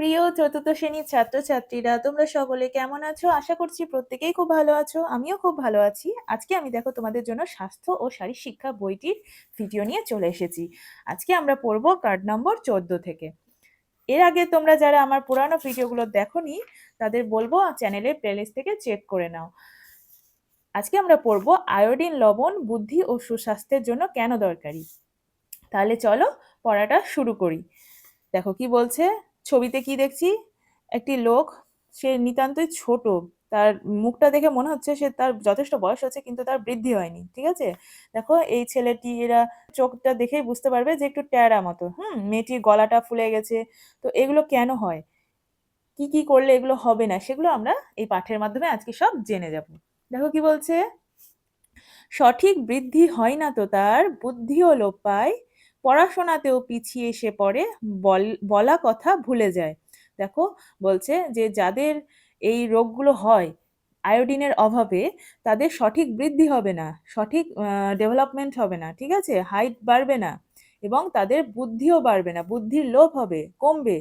প্রিয় চতুর্থ শ্রেণীর ছাত্রছাত্রীরা তোমরা সকলে কেমন আছো? আশা করছি প্রত্যেকেই খুব ভালো আছো। আমিও খুব ভালো আছি। আজকে আমি দেখো তোমাদের জন্য স্বাস্থ্য ও শারীর শিক্ষা বইটির ভিডিও নিয়ে চলে এসেছি। আজকে আমরা পড়বো কার্ড নম্বর 14 থেকে। এর আগে তোমরা যারা আমার পুরানো ভিডিওগুলো দেখোনি তাদের বলবো চ্যানেলের প্লেলিস্ট থেকে চেক করে নাও। আজকে আমরা পড়বো আয়োডিন লবণ বুদ্ধি ও সুস্বাস্থ্যের জন্য কেন দরকারি। তাহলে চলো পড়াটা শুরু করি। দেখো কি বলছে, ছবিতে কি দেখছি, একটি লোক, সে নিতান্তই ছোট, তার মুখটা দেখে মনে হচ্ছে সে তার যথেষ্ট বয়স হচ্ছে কিন্তু তার বৃদ্ধি হয়নি, ঠিক আছে। দেখো এই ছেলেটি, এরা চোখটা দেখেই বুঝতে পারবে যে একটু ট্যাড়া মতো, মেয়েটির গলাটা ফুলে গেছে। তো এগুলো কেন হয়, কি কি করলে এগুলো হবে না, সেগুলো আমরা এই পাঠের মাধ্যমে আজকে সব জেনে যাব। দেখো কি বলছে, সঠিক বৃদ্ধি হয় না তো তার, বুদ্ধিও লোপ পায়, পড়াশোনাতেও পিছিয়ে এসে পড়ে, বলা কথা ভুলে যায়। দেখো বলছে যে যাদের এই রোগগুলো হয় আয়োডিনের অভাবে, তাদের সঠিক বৃদ্ধি হবে না, সঠিক ডেভেলপমেন্ট হবে না, ঠিক আছে, হাইট বাড়বে না, এবং তাদের বুদ্ধিও বাড়বে না, বুদ্ধির লোপ হবে, কমবে,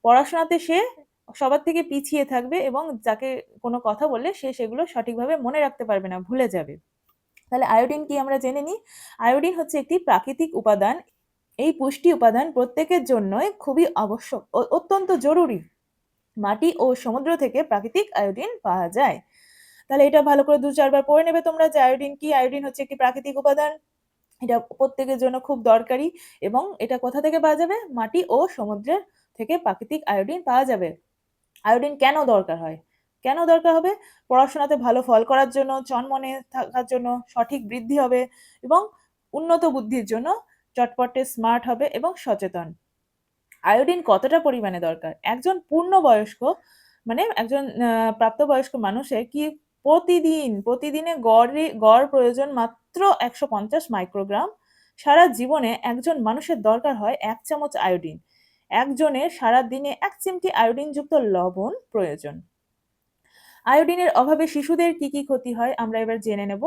পড়াশোনাতে সে সবার থেকে পিছিয়ে থাকবে, এবং যাকে কোনো কথা বললে সে সেগুলো সঠিকভাবে মনে রাখতে পারবে না, ভুলে যাবে। তাহলে আয়োডিন কি আমরা জেনে নিই। আয়োডিন হচ্ছে একটি প্রাকৃতিক উপাদান। এই পুষ্টি উপাদান প্রত্যেকের জন্যই খুবই আবশ্যক ও অত্যন্ত জরুরি। মাটি ও সমুদ্র থেকে প্রাকৃতিক আয়োডিন পাওয়া যায়। তাহলে এটা ভালো করে 2-4 বার পড়ে নেবে তোমরা যে আয়োডিন কি। আয়োডিন হচ্ছে একটি প্রাকৃতিক উপাদান, এটা প্রত্যেকের জন্য খুব দরকারি, এবং এটা কোথা থেকে পাওয়া যাবে? মাটি ও সমুদ্রের থেকে প্রাকৃতিক আয়োডিন পাওয়া যাবে। আয়োডিন কেন দরকার হয়, কেন দরকার হবে? পড়াশোনাতে ভালো ফল করার জন্য, চনমনে থাকার জন্য, সঠিক বৃদ্ধি হবে, এবং উন্নত বুদ্ধির জন্য, চটপটে স্মার্ট হবে এবং সচেতন। আয়োডিন কতটা পরিমাণে দরকার? একজন পূর্ণবয়স্ক, মানে একজন প্রাপ্তবয়স্ক মানুষের কি প্রতিদিনে গড় প্রয়োজন মাত্র 150 মাইক্রোগ্রাম। সারা জীবনে একজন মানুষের দরকার হয় 1 চামচ আয়োডিন। একজনের সারা দিনে 1 চিমটি আয়োডিনযুক্ত লবণ প্রয়োজন। আয়োডিনের অভাবে শিশুদের কি কি ক্ষতি হয় আমরা এবার জেনে নেব।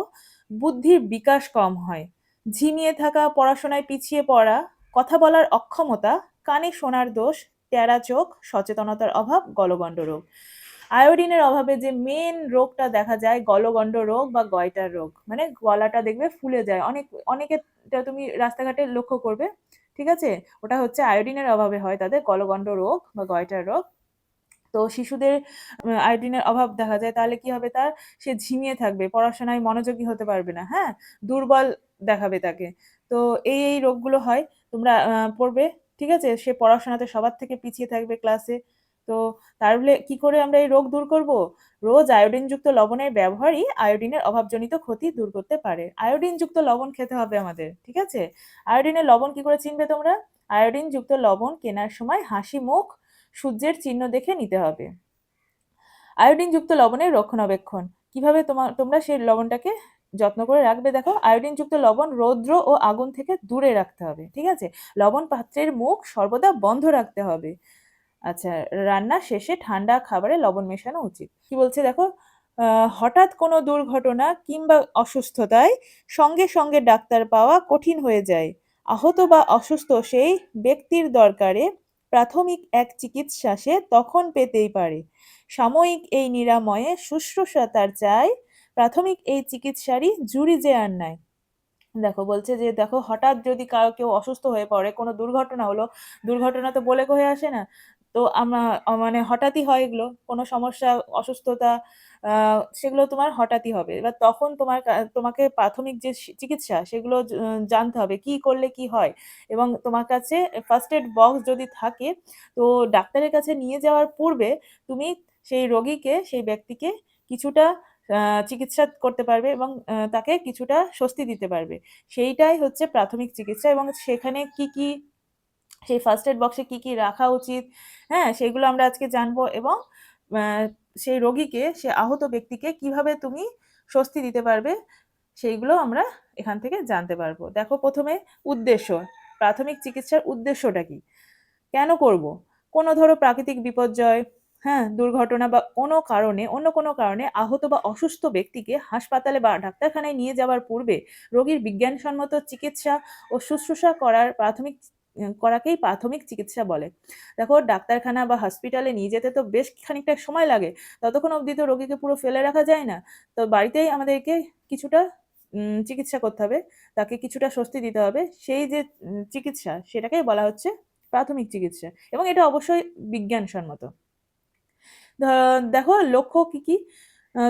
বুদ্ধির বিকাশ কম হয়, ঝিমিয়ে থাকা, পড়াশোনায় পিছিয়ে পড়া, কথা বলার অক্ষমতা, কানে শোনার দোষ, টেরা চোখ, সচেতনতার অভাব, গলগণ্ড রোগ। আয়োডিনের অভাবে যে মেন রোগটা দেখা যায়, গলগণ্ড রোগ বা গয়টার রোগ, মানে গলাটা দেখবে ফুলে যায়, অনেকে তুমি রাস্তাঘাটে লক্ষ্য করবে, ঠিক আছে, ওটা হচ্ছে আয়োডিনের অভাবে হয় তাদের গলগণ্ড রোগ বা গয়টার রোগ। তো শিশুদের আয়োডিনের অভাব দেখা যায়, তাহলে কি হবে তার? সে ঝিমিয়ে থাকবে, পড়াশোনায় মনোযোগী হতে পারবে না, হ্যাঁ, দুর্বল দেখাবে তাকে। তো এই রোগগুলো হয়, তোমরা পড়বে, ঠিক আছে। সে পড়াশোনাতে সবার থেকে পিছিয়ে থাকবে ক্লাসে। তো তাহলে কি করে আমরা এই রোগ দূর করব? রোজ আয়োডিনযুক্ত লবণের ব্যবহারই আয়োডিনের অভাবজনিত ক্ষতি দূর করতে পারে। আয়োডিনযুক্ত লবণ খেতে হবে আমাদের, ঠিক আছে। আয়োডিনের লবণ কি করে চিনবে তোমরা? আয়োডিনযুক্ত লবণ কেনার সময় হাসি মুখ, সূর্যের চিহ্ন দেখে নিতে হবে। আয়োডিনযুক্ত লবণের রক্ষণাবেক্ষণ কিভাবে তোমরা সেই লবণটাকে যত্ন করে রাখবে? দেখো, আয়োডিনযুক্ত লবণ রৌদ্র ও আগুন থেকে দূরে রাখতে হবে, ঠিক আছে। লবণ পাত্রের মুখ সর্বদা বন্ধ রাখতে হবে। আচ্ছা, রান্না শেষে ঠান্ডা খাবারে লবণ মেশানো উচিত। কি বলছে দেখো, হঠাৎ কোনো দুর্ঘটনা কিংবা অসুস্থতায় সঙ্গে সঙ্গে ডাক্তার পাওয়া কঠিন হয়ে যায়। আহত বা অসুস্থ সেই ব্যক্তির দরকারে প্রাথমিক এক চিকিৎসা সে তখন পেতেই পারে। সাময়িক এই নিরাময়ে শুশ্রূষা তার চাই, প্রাথমিক এই চিকিৎসারই জুড়ি যে আর নাই। দেখো বলছে যে দেখো, হঠাৎ যদি কেউ অসুস্থ হয়ে পড়ে, কোনো দুর্ঘটনা হলো, দুর্ঘটনা তো বলে কয়ে আসে না, তো মানে হঠাৎই হয় এগুলো, কোনো সমস্যা, অসুস্থতা, সেগুলো তোমার হঠাৎই হবে। এবার তখন তোমাকে প্রাথমিক যে চিকিৎসা সেগুলো জানতে হবে কি করলে কি হয়, এবং তোমার কাছে ফার্স্ট এড বক্স যদি থাকে, তো ডাক্তারের কাছে নিয়ে যাওয়ার পূর্বে তুমি সেই রোগীকে, সেই ব্যক্তিকে কিছুটা চিকিৎসা করতে পারবে, এবং তাকে কিছুটা স্বস্তি দিতে পারবে। সেইটাই হচ্ছে প্রাথমিক চিকিৎসা, এবং সেখানে কি কি, সেই ফার্স্ট এড বক্সে কি কি রাখা উচিত, হ্যাঁ, সেগুলো আমরা আজকে জানবো। এবং সেই রোগীকে, সে আহত ব্যক্তিকে কিভাবে তুমি স্বস্তি দিতে পারবে, সেইগুলো আমরা এখান থেকে জানতে পারবো। দেখো প্রথমে উদ্দেশ্য, প্রাথমিক চিকিৎসার উদ্দেশ্যটা কি, কেন করব? কোনো ধরো প্রাকৃতিক বিপর্যয়, হ্যাঁ, দুর্ঘটনা বা অন্য কোনো কারণে আহত বা অসুস্থ ব্যক্তিকে হাসপাতালে বা ডাক্তারখানায় নিয়ে যাওয়ার পূর্বে রোগীর বিজ্ঞানসম্মত চিকিৎসা ও শুশ্রূষা করার প্রাথমিক করাকেই প্রাথমিক চিকিৎসা বলে। দেখো ডাক্তারখানা বা হসপিটালে নিয়ে যেতে তো বেশ খানিকটা সময় লাগে, ততক্ষণ অবধি তো রোগীকে পুরো ফেলে রাখা যায় না। তো বাড়িতেই আমাদেরকে কিছুটা চিকিৎসা করতে হবে, তাকে কিছুটা স্বস্তি দিতে হবে। সেই যে চিকিৎসা সেটাকেই বলা হচ্ছে প্রাথমিক চিকিৎসা, এবং এটা অবশ্যই বিজ্ঞানসম্মত। দেখো লক্ষ্য কি কি?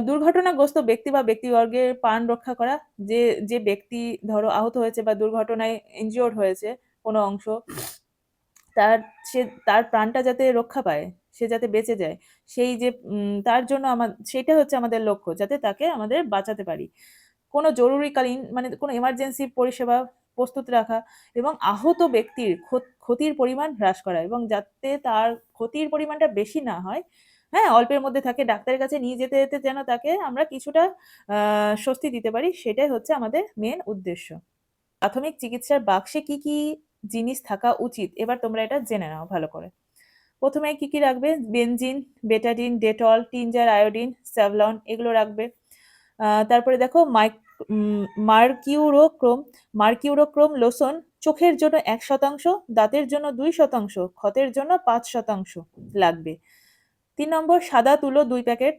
দুর্ঘটনাগ্রস্ত ব্যক্তি বা ব্যক্তিবর্গের প্রাণ রক্ষা করা। যে যে ব্যক্তি ধরো আহত হয়েছে বা দুর্ঘটনায় ইনজিওর্ড হয়েছে কোনো অংশ, তার সে তার প্রাণটা যাতে রক্ষা পায়, সে যাতে বেঁচে যায়, সেই যে তার জন্য সেটা হচ্ছে আমাদের লক্ষ্য, যাতে তাকে আমাদের বাঁচাতে পারি। কোনো জরুরিকালীন মানে কোনো এমার্জেন্সি পরিষেবা প্রস্তুত রাখা, এবং আহত ব্যক্তির ক্ষতির পরিমাণ হ্রাস করা, এবং যাতে তার ক্ষতির পরিমাণটা বেশি না হয়, হ্যাঁ, অল্পের মধ্যে থাকে, ডাক্তারের কাছে নিয়ে যেতে যেতে যেন তাকে আমরা কিছুটা স্বস্তি দিতে পারি, সেটাই হচ্ছে আমাদের মেন উদ্দেশ্য। প্রাথমিক চিকিৎসার বাক্সে কি কি জিনিস থাকা উচিত, এবার তোমরা এটা জেনে নাও ভালো করে। প্রথমে কি কি রাখবে? Benzene, Betadine, Dettol, tincture, iodine, Savlon, এগুলো রাখবে। তারপরে দেখো মার্কিউরোক্রোম। মার্কিউরোক্রোম লোশন চোখের জন্য 1%, দাঁতের জন্য 2%, ক্ষতের জন্য 5% লাগবে। 3 নম্বর সাদা তুলো 2 প্যাকেট।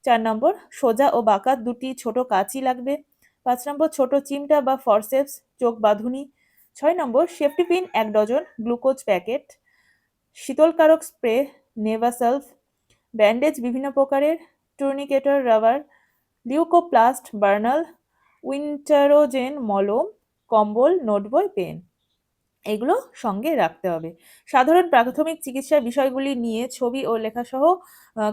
4 নম্বর সোজা ও বাঁকা 2টি ছোট কাঁচি লাগবে। 5 নম্বর ছোট চিমটা বা ফরসেপস চোখ বাঁধুনি। 6 নম্বর সেফটিপিন 1 ডজন, গ্লুকোজ প্যাকেট, শীতলকারক স্প্রে, নেভাসালভ, ব্যান্ডেজ বিভিন্ন প্রকারের, টুর্নিকেটর রাবার, লিউকোপ্লাস্ট বার্নাল, উইন্টারোজেন মলম, কম্বল, নোটবই, পেন, এগুলো সঙ্গে রাখতে হবে। সাধারণ প্রাথমিক চিকিৎসার বিষয়গুলি নিয়ে ছবি ও লেখাসহ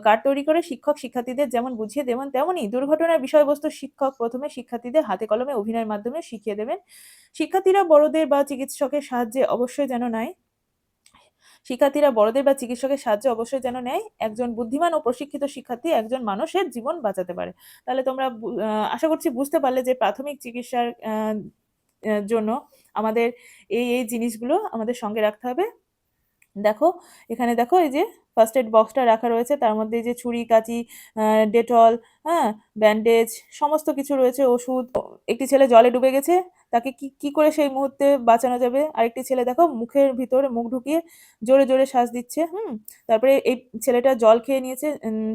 কার্ড তৈরি করে শিক্ষক শিক্ষার্থীদের যেমন বুঝিয়ে দেবেন, তেমনই দুর্ঘটনার বিষয়বস্তু শিক্ষক প্রথমে শিক্ষার্থীদের হাতে কলমে অভিনয়ের মাধ্যমে শিখিয়ে দেবেন। শিক্ষার্থীরা বড়দের বা চিকিৎসকের সাহায্যে অবশ্যই যেন নেয়। শিক্ষার্থীরা বড়দের বা চিকিৎসকের সাহায্য অবশ্যই যেন নেয়। একজন বুদ্ধিমান ও প্রশিক্ষিত শিক্ষার্থী একজন মানুষের জীবন বাঁচাতে পারে। তাহলে তোমরা আশা করছি বুঝতে পারলে যে প্রাথমিক চিকিৎসার জন্য আমাদের এই জিনিসগুলো আমাদের সঙ্গে রাখতে হবে। দেখো এখানে দেখো এই যে ফার্স্ট এড বক্সটা রাখা রয়েছে, তার মধ্যে যে ছুরি কাঁচি, ডেটল, হ্যাঁ, ব্যান্ডেজ, সমস্ত কিছু রয়েছে, ওষুধ। একটি ছেলে জলে ডুবে গেছে, তাকে কি কি করে সেই মুহূর্তে বাঁচানো যাবে? আরেকটি ছেলে দেখো মুখের ভিতরে মুখ ঢুকিয়ে জোরে জোরে শ্বাস দিচ্ছে, তারপরে এই ছেলেটা জল খেয়ে নিয়েছে,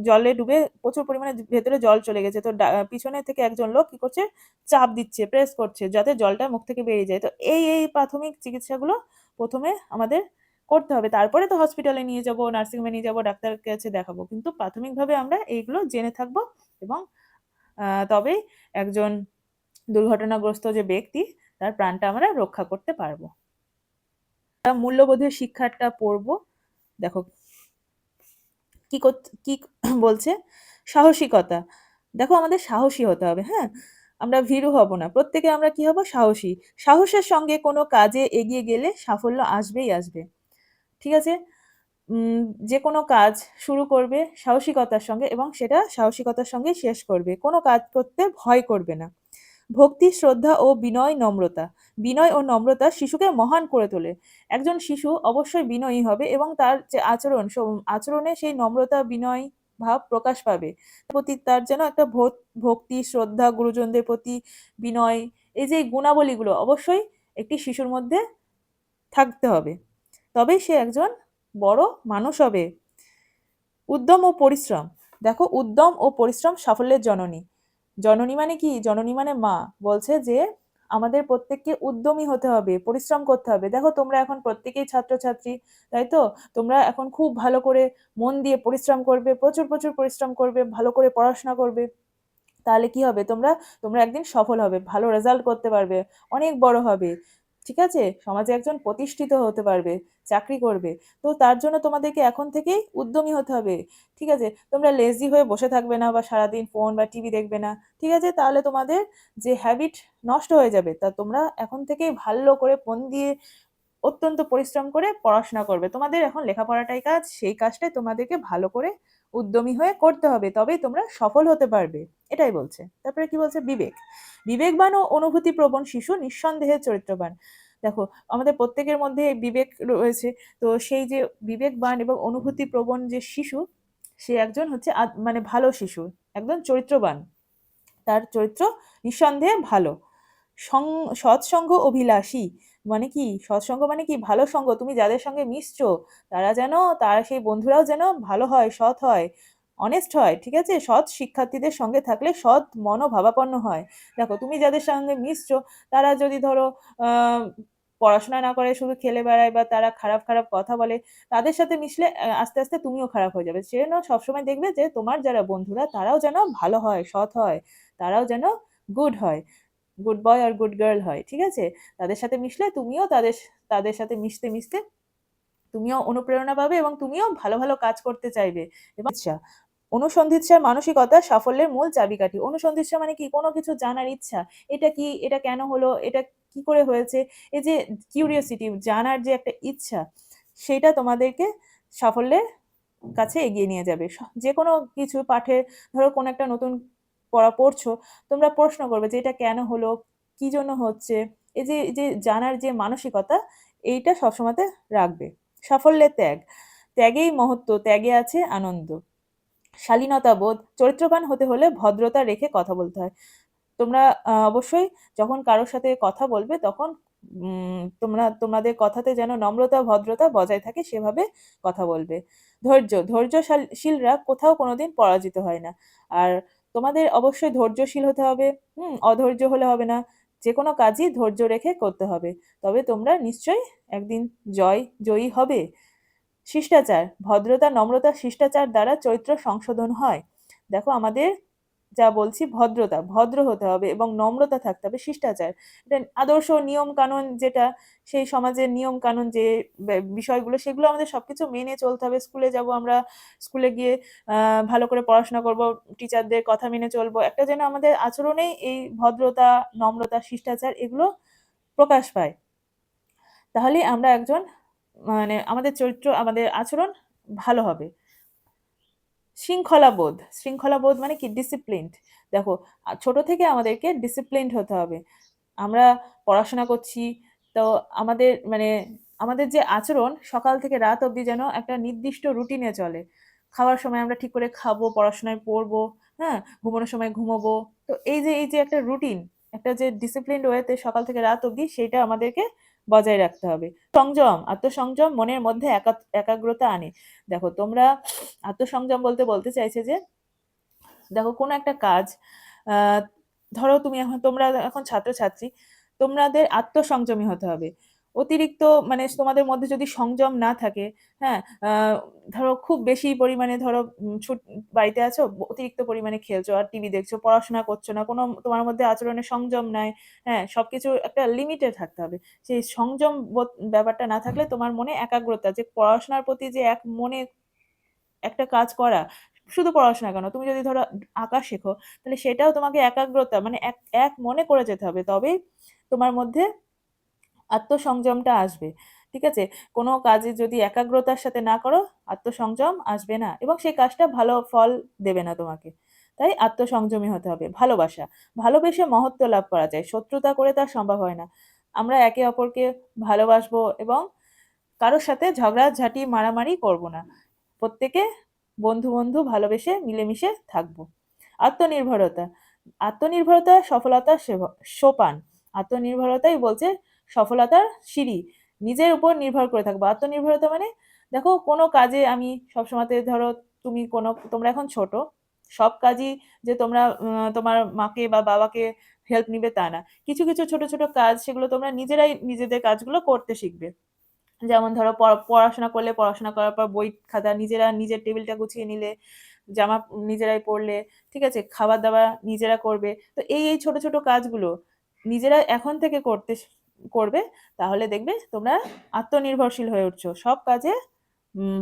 জলে ডুবে প্রচুর পরিমাণে ভেতরে জল চলে গেছে, তো পিছনে থেকে একজন লোক কি করছে, চাপ দিচ্ছে, প্রেস করছে যাতে জলটা মুখ থেকে বেরিয়ে যায়। তো এই প্রাথমিক চিকিৎসাগুলো প্রথমে আমাদের করতে হবে, তারপরে তো হসপিটালে নিয়ে যাব, নার্সিং হোমে নিয়ে যাব, ডাক্তারের কাছে দেখাবো, কিন্তু প্রাথমিকভাবে আমরা এইগুলো জেনে থাকবো, এবং তবেই একজন দুর্ঘটনাগ্রস্ত যে ব্যক্তি তার প্রাণটা আমরা রক্ষা করতে পারবো। মূল্যবোধের শিক্ষাটা পড়বো। দেখো কি বলছে, সাহসিকতা। দেখো আমাদের সাহসী হতে হবে, হ্যাঁ, আমরা ভীরু হব না, প্রত্যেকে আমরা কি হব, সাহসী। সাহসের সঙ্গে কোনো কাজে এগিয়ে গেলে সাফল্য আসবেই আসবে। ঠিক আছে? যে কোনো কাজ শুরু করবে সাহসিকতার সঙ্গে, এবং সেটা সাহসিকতার সঙ্গে শেষ করবে। কোনো কাজ করতে ভয় করবে না। ভক্তি, শ্রদ্ধা ও বিনয়, নম্রতা। বিনয় ও নম্রতা শিশুকে মহান করে তোলে। একজন শিশু অবশ্যই বিনয়ী হবে, এবং তার যে আচরণে সেই নম্রতা, বিনয় ভাব প্রকাশ পাবে। প্রতি তার যেন একটা ভক্তি, শ্রদ্ধা, গুরুজনদের প্রতি বিনয়, এই যে গুণাবলীগুলো অবশ্যই একটি শিশুর মধ্যে থাকতে হবে, তবেই সে একজন বড় মানুষ হবে। উদ্যম ও পরিশ্রম। দেখো উদ্যম ও পরিশ্রম সাফল্যের জননী। জননী মানে কি? জননী মানে মা। বলছে যে আমাদের প্রত্যেককে উদ্যমী হতে হবে, পরিশ্রম করতে হবে। দেখো তোমরা এখন প্রত্যেকেই ছাত্রছাত্রী, তাই তো? তোমরা এখন খুব ভালো করে মন দিয়ে পরিশ্রম করবে, প্রচুর প্রচুর পরিশ্রম করবে, ভালো করে পড়াশোনা করবে। তাহলে কি হবে, তোমরা তোমরা একদিন সফল হবে, ভালো রেজাল্ট করতে পারবে, অনেক বড় হবে, ঠিক আছে, সমাজে একজন প্রতিষ্ঠিত হতে পারবে, চাকরি করবে। তো তার জন্য তোমাদেরকে এখন থেকেই উদ্যমী হতে হবে, ঠিক আছে? তোমরা লেজি হয়ে বসে থাকবে না, বা সারাদিন ফোন বা টিভি দেখবে না, ঠিক আছে? তাহলে তোমাদের যে হ্যাবিট নষ্ট হয়ে যাবে। তা তোমরা এখন থেকেই ভালো করে মন দিয়ে অত্যন্ত পরিশ্রম করে পড়াশোনা করবে। তোমাদের এখন লেখাপড়াটাই কাজ, সেই কাজটাই তোমাদেরকে ভালো করে উদ্যমী হয়ে করতে হবে, তবেই তোমরা সফল হতে পারবে, এটাই বলছে। তারপরে কি বলছে, বিবেক। বিবেকবান ও অনুভূতিপ্রবণ শিশু নিঃসন্দেহে চরিত্রবান। দেখো আমাদের প্রত্যেকের মধ্যে এই বিবেক রয়েছে, তো সেই যে বিবেকবান এবং অনুভূতিপ্রবণ যে শিশু, সে একজন হচ্ছে মানে ভালো শিশু, একদম চরিত্রবান, তার চরিত্র নিঃসন্দেহে ভালো। সৎসঙ্গ অভিলাষী। মানে কি সৎসঙ্গ মানে কি ভালো সঙ্গ, তুমি যাদের সঙ্গে মিশছো তারা সেই বন্ধুরাও যেন ভালো হয়, সৎ হয়, অনেস্ট হয়, ঠিক আছে, সৎ শিক্ষার্থীদের সঙ্গে থাকলে সৎ মনোভাবাপন্ন হয়। দেখো তুমি যাদের সঙ্গে মিশছো তারা যদি ধরো আহ পড়াশোনা না করে শুধু খেলে বেড়ায় বা তারা খারাপ খারাপ কথা বলে, তাদের সাথে মিশলে আস্তে আস্তে তুমিও খারাপ হয়ে যাবে। সেজন্য সবসময় দেখবে যে তোমার যারা বন্ধুরা তারাও যেন ভালো হয়, সৎ হয়, তারাও যেন গুড হয়, গুড বয় আর গুড গার্ল হয়, ঠিক আছে। তাদের সাথে মিশলে তুমিও তাদের সাথে মিশতে মিশতে তুমিও অনুপ্রেরণা পাবে এবং তুমিও ভালো ভালো কাজ করতে চাইবে। এবং ইচ্ছা, অনুসন্ধিৎসার মানসিকতা সাফল্যের মূল চাবিকাঠি। অনুসন্ধিৎসা মানে কি, কোনো কিছু জানার ইচ্ছা, এটা কি, এটা কেন হলো, এটা কি করে হয়েছে, এই যে কিউরিওসিটি, জানার যে একটা ইচ্ছা, সেটা তোমাদেরকে সাফল্যের কাছে এগিয়ে নিয়ে যাবে। যে কোনো কিছু পাঠে, ধরো কোনো একটা নতুন পড়া পড়ছো, তোমরা প্রশ্ন করবে যে এটা কেন হলো, কি জন্য হচ্ছে, এই যে জানার যে মানসিকতা, এইটা সবসময়তে রাখবে। সাফল্যের ত্যাগ, ত্যাগেই মহত্ব, ত্যাগে আছে আনন্দ। শালীনতা বোধ, চরিত্রবান হতে হলে ভদ্রতা রেখে কথা বলতে হয়। তোমরা অবশ্যই যখন কারোর সাথে কথা বলবে তখন তোমরা তোমাদের কথাতে যেন নম্রতা ভদ্রতা বজায় থাকে সেভাবে কথা বলবে। ধৈর্যশীলরা কোথাও কোনোদিন পরাজিত হয় না। আর তোমাদের অবশ্যই ধৈর্যশীল হতে হবে, অধৈর্য হলে হবে না। যে কোনো কাজই ধৈর্য রেখে করতে হবে, তবে তোমরা নিশ্চয়ই একদিন জয়ী হবে। শিষ্টাচার, ভদ্রতা নম্রতা শিষ্টাচার দ্বারা চরিত্র সংশোধন হয়। দেখো আমাদের যা বলছি, ভদ্র হতে হবে এবং নম্রতা থাকতে হবে, শিষ্টাচার, এটা আদর্শ নিয়ম কানুন, যেটা সেই সমাজের নিয়ম কানুন, যে বিষয়গুলো, সেগুলো আমাদের সবকিছু মেনে চলতে হবে। স্কুলে যাব আমরা, স্কুলে গিয়ে ভালো করে পড়াশোনা করব, টিচারদের কথা মেনে চলবো, একটা যেন আমাদের আচরণেই এই ভদ্রতা নম্রতা শিষ্টাচার এগুলো প্রকাশ পায়। তাহলে আমরা একজন, মানে আমাদের চরিত্র আমাদের আচরণ ভালো হবে। শৃঙ্খলাবোধ মানে কি, ডিসিপ্লিনড। দেখো ছোট থেকে আমাদেরকে ডিসিপ্লিনড হতে হবে। আমরা পড়াশোনা করছি, তো আমাদের যে আচরণ সকাল থেকে রাত অবধি যেন একটা নির্দিষ্ট রুটিনে চলে। খাওয়ার সময় আমরা ঠিক করে খাবো, পড়াশোনায় পড়বো, হ্যাঁ, ঘুমানোর সময় ঘুমোবো। তো এই যে একটা রুটিন, একটা যে ডিসিপ্লিনড ওয়েতে সকাল থেকে রাত অবধি, সেটা আমাদেরকে বজায় রাখতে হবে। আত্মসংযম মনের মধ্যে একাগ্রতা আনে। দেখো তোমরা আত্মসংযম বলতে বলতে চাইছে যে, দেখো কোনো একটা কাজ, আহ ধরো তোমরা এখন ছাত্রছাত্রী, তোমাদের আত্মসংযমী হতে হবে। অতিরিক্ত, মানে তোমাদের মধ্যে যদি সংযম না থাকে, হ্যাঁ, ধরো খুব বেশি পরিমাণে, ধরো বাড়িতে আছো, অতিরিক্ত পরিমাণে খেলছো আর টিভি দেখছো, পড়াশোনা করছো না, কোনো তোমার মধ্যে আচরণে সংযম নাই, হ্যাঁ, সবকিছু একটা লিমিটে থাকতে হবে। সেই সংযম ব্যাপারটা না থাকলে তোমার মনে একাগ্রতা, যে পড়াশোনার প্রতি যে এক মনে একটা কাজ করা, শুধু পড়াশোনা কেন, তুমি যদি ধরো আঁকা শেখো, তাহলে সেটাও তোমাকে একাগ্রতা, মানে এক এক মনে করে যেতে হবে, তবেই তোমার মধ্যে আত্মসংযমটা আসবে, ঠিক আছে। কোনো কাজে যদি একাগ্রতার সাথে না করো, আত্মসংযম আসবে না এবং সেই কাজটা ভালো ফল দেবে না তোমাকে। তাই আত্মসংযমী হতে হবে। ভালোবেসে মহত্ব লাভ করা যায়, শত্রুতা করে তা সম্ভব হয় না। আমরা একে অপরকে ভালোবাসবো এবং কারোর সাথে ঝগড়াঝাটি মারামারি করব না, প্রত্যেকে বন্ধু বন্ধু ভালোবেসে মিলেমিশে থাকবো। আত্মনির্ভরতা, আত্মনির্ভরতা সফলতার সোপান। আত্মনির্ভরতাই বলছে সফলতার সিঁড়ি। নিজের উপর নির্ভর করে থাকবো। আত্মনির্ভরতা মানে, দেখো কোনো কাজে আমি সবসময়তে, ধরো তোমরা এখন ছোট, সব কাজই যে তোমরা তোমার মাকে বা বাবাকে হেল্প নিবে তা না। কিছু কিছু ছোট ছোট কাজ, সেগুলো তোমরা নিজেরাই নিজেদের কাজগুলো করতে শিখবে। যেমন ধরো পড়াশোনা করলে, পড়াশোনা করার পর বই খাতা নিজেরা, নিজের টেবিলটা গুছিয়ে নিলে, জামা নিজেরাই পরলে, ঠিক আছে, খাবার দাবার নিজেরা করবে। তো এই ছোট ছোট কাজগুলো নিজেরা এখন থেকে করবে, তাহলে দেখবে তোমরা আত্মনির্ভরশীল হয়ে উঠছো। সব কাজে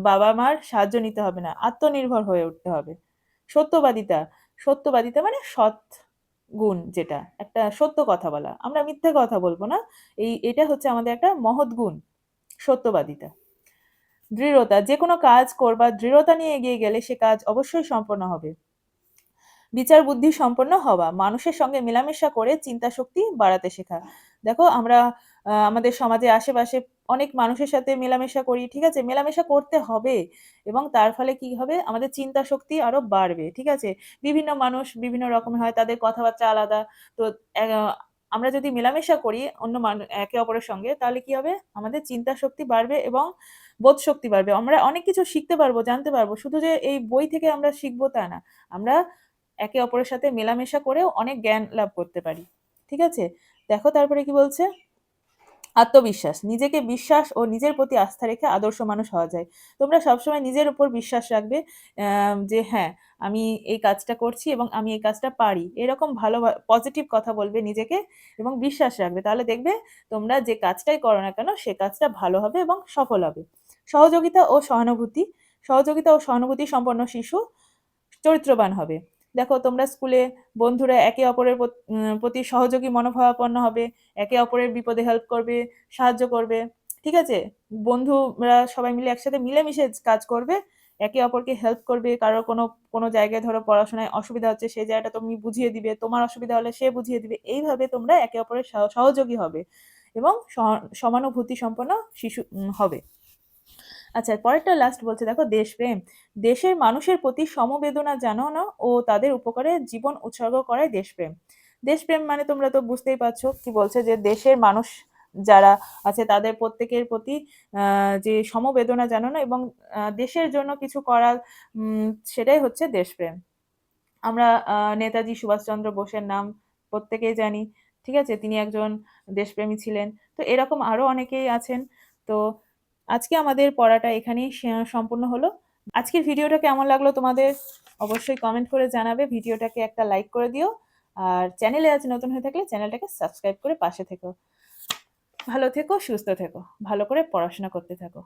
বাবা মার সাহায্য নিতে হবে না, আত্মনির্ভর হয়ে উঠতে হবে। সত্যবাদিতা, সত্যবাদিতা মানে সৎ গুণ, যেটা একটা সত্য কথা বলা, আমরা মিথ্যে কথা বলবো না, এটা হচ্ছে আমাদের একটা মহৎ গুণ, সত্যবাদিতা। দৃঢ়তা, যে কোনো কাজ করবার দৃঢ়তা নিয়ে এগিয়ে গেলে সে কাজ অবশ্যই সম্পন্ন হবে। বিচার বুদ্ধি সম্পন্ন হওয়া, মানুষের সঙ্গে মেলামেশা করে চিন্তা শক্তি বাড়াতে শেখা। দেখো আমরা আমাদের সমাজে আশেপাশে অনেক মানুষের সাথে মেলামেশা করি, ঠিক আছে, মেলামেশা করতে হবে এবং তার ফলে কি হবে, আমাদের চিন্তা শক্তি আরো বাড়বে, ঠিক আছে। বিভিন্ন মানুষ বিভিন্ন রকমের হয়, তাদের কথাবার্তা আলাদা। তো আমরা যদি মেলামেশা করি অন্য একে অপরের সঙ্গে, তাহলে কি হবে? আমাদের চিন্তা শক্তি বাড়বে এবং বোধ শক্তি বাড়বে। আমরা অনেক কিছু শিখতে পারবো, জানতে পারবো। শুধু যে এই বই থেকে আমরা শিখবো তা না। আমরা একে অপরের সাথে মেলামেশা করেও অনেক জ্ঞান লাভ করতে পারি। ঠিক আছে? দেখো তারপরে কি বলছে? আত্মবিশ্বাস। নিজেকে বিশ্বাস ও নিজের প্রতি আস্থা রেখে আদর্শ মানুষ হওয়া যায়। তোমরা সবসময় নিজের উপর বিশ্বাস রাখবে, যে হ্যাঁ, আমি এই কাজটা করছি এবং আমি এই কাজটা পারি। এরকম ভালো পজিটিভ কথা বলবে নিজেকে এবং বিশ্বাস রাখবে। তাহলে দেখবে তোমরা যে কাজটাই করো না কেন সে কাজটা ভালো হবে এবং সফল হবে। সহযোগিতা ও সহানুভূতি। সহযোগিতা ও সহানুভূতি সম্পন্ন শিশু চরিত্রবান হবে। দেখো তোমরা স্কুলে বন্ধুরা একে অপরের প্রতি সহযোগী মনোভাবাপন্ন হবে, একে অপরের বিপদে হেল্প করবে, সাহায্য করবে। ঠিক আছে? বন্ধুরা সবাই মিলে একসাথে মিলেমিশে কাজ করবে, একে অপরকে হেল্প করবে। কারোর কোনো জায়গায় ধরো পড়াশোনায় অসুবিধা হচ্ছে, সেই জায়গাটা তুমি বুঝিয়ে দিবে। তোমার অসুবিধা হলে সে বুঝিয়ে দিবে। এইভাবে তোমরা একে অপরের সহযোগী হবে এবং সমানুভূতি সম্পন্ন শিশু হবে। আচ্ছা, পরেরটা লাস্ট বলছে, দেখো দেশপ্রেম। দেশের মানুষের প্রতি সমবেদনা জানানো ও তাদের উপকারে জীবন উৎসর্গ করাই দেশপ্রেম। দেশপ্রেম মানে তোমরা তো বুঝতেই পারছো কি বলছে, যে দেশের মানুষ যারা আছে তাদের প্রত্যেকের প্রতি যে সমবেদনা জানানো এবং দেশের জন্য কিছু করা, সেটাই হচ্ছে দেশপ্রেম। আমরা নেতাজি সুভাষচন্দ্র বোসের নাম প্রত্যেকেই জানি। ঠিক আছে? তিনি একজন দেশপ্রেমী ছিলেন। তো এরকম আরো অনেকেই আছেন। তো আজকে আমাদের পড়াটা এখানেই সম্পূর্ণ হলো। আজকের ভিডিওটা কেমন লাগলো তোমাদের? অবশ্যই কমেন্ট করে জানাবে। ভিডিওটাকে একটা লাইক করে দিও। আর চ্যানেলে আজ নতুন হয়ে থাকলে চ্যানেলটাকে সাবস্ক্রাইব করে পাশে থেকো। ভালো থেকো, সুস্থ থেকো। ভালো করে পড়াশোনা করতে থাকো।